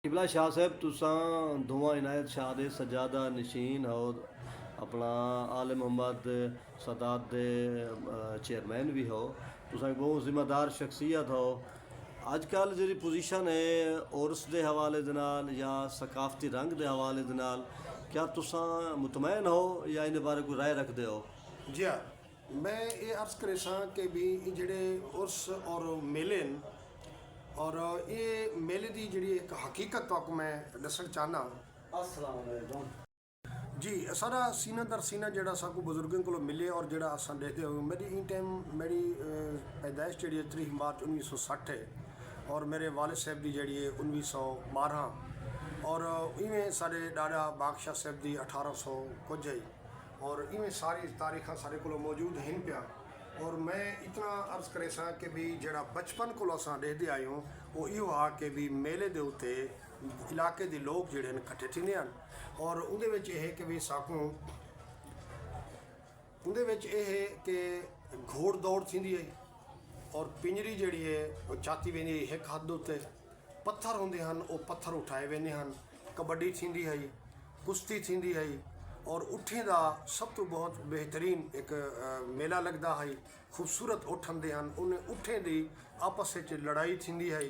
किबला शाह साहब तुसां दोवां इनायत शाह दे सजादा नशीन हो, अपना आले मोहम्मद सदात दे चेयरमैन भी हो, तुसां बहुत जिम्मेदार शख्सियत हो। अजकल जी पोजीशन है उर्स के हवाले दे नाल या सकाफती रंग के हवाले दे नाल, क्या तुसां मुतमैन हो या इन बारे कोई राय रखते हो? जी हाँ, मैं ये अर्ज करे सां कि भी जेडे उर्स और मेले न और ये मेले की जी एक हकीकत तो मैं दसन चाहना। अस्सलाम वालेकुम जी सारा सीना दर सीना जड़ा साकू बुजुर्गों को मिले और जड़ा अस देखते हो। मेरी इन टाइम मेरी पैदाइश जी 3 मार्च 1960 है और मेरे वालिद साहब की जी 1912 और इवें सारे डाडा बादशाह साहब की 1800 कुछ है और इवें सारी तारीख सारे को मौजूद हैं पिया। और मैं इतना अर्ज करे सा कि भी जड़ा बचपन को अस देखते आए हूँ वो यो आ कि भी मेले के उत्ते इलाके के लोग जोड़े कट्ठे थींदे हैं और उहदे विच यह है कि भी साकू उहदे विच यह है कि घोड़ दौड़ थींदी है और पिंजरी जी है वो चाती वेंदी है एक हद उत्ते पत्थर होंदे हैं वो पत्थर उठाए वेंदे हैं। कबड्डी थींदी है, कुश्ती थींदी है और उठे का सब तो बहुत बेहतरीन एक मेला लगता है। खूबसूरत उठ होंदे हैं, उन्हें उठे की आपस में लड़ाई थींदी है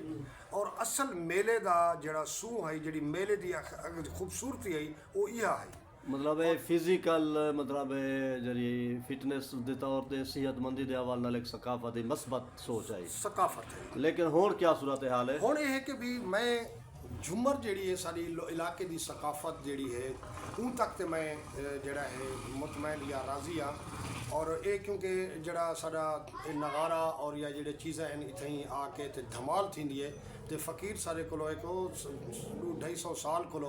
और असल मेले का जड़ा सूह है जी मेले की खूबसूरती है वो यह है। मतलब ये फिजिकल मतलब जी फिटनेस के तौर पर सेहतमंदी के हवाले नाल एक सकाफत मस्बत सोच आई सकाफत है। लेकिन हुण क्या सूरत हाल है? हुण ये है कि भी मैं झूमर जी है सारी इलाके की सकाफत जी है उन तक तो मैं जड़ा है मुतमैन या राजी हाँ। और ये क्योंकि जड़ा सारा नगारा और या जो चीज़ा हैं इतें आके तो धमाल थी है तो फ़कीर सारे को एक 250 साल को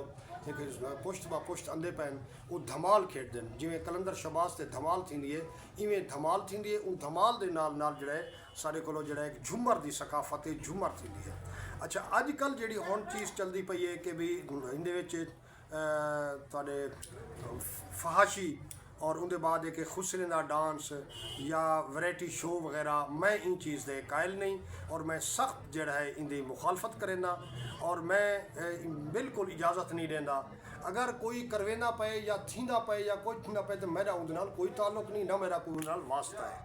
एक पुश्त ब पुश्त अंधे पैन वो धमाल खेडते हैं। जिमें कलंदर शबाज से धमाल थी है इवें धमाल थी है उन धमाल के नाल जड़ा है सारे को जड़ा एक झूमर की सकाफत है झूमर थी है। अच्छा अजकल जी हुण चीज़ चलती पई है कि भी इहदे तुहाडे फहाशी और उनके बाद एक खुसरे का डांस या वैरायटी शो वगैरह मैं इन चीज़ के कायल नहीं और मैं सख्त जड़ा है इनकी मुखालफत करेंदा और मैं बिल्कुल इजाज़त नहीं देंदा। अगर कोई करवेंदा पे या थींदा पे या कोई थींदा पे तो मेरा उनके नाल कोई ताल्लुक नहीं, ना मेरा कोई उनके नाल वास्ता है।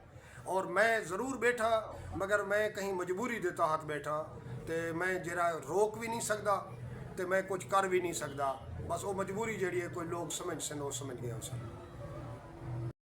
और मैं ज़रूर बैठा मगर मैं कहीं मजबूरी के तहत बैठा तो मैं जरा रोक भी नहीं सकता तो मैं कुछ कर भी नहीं सकता। बस वो मजबूरी जी है कोई लोग समझ से वो समझ गया उसे।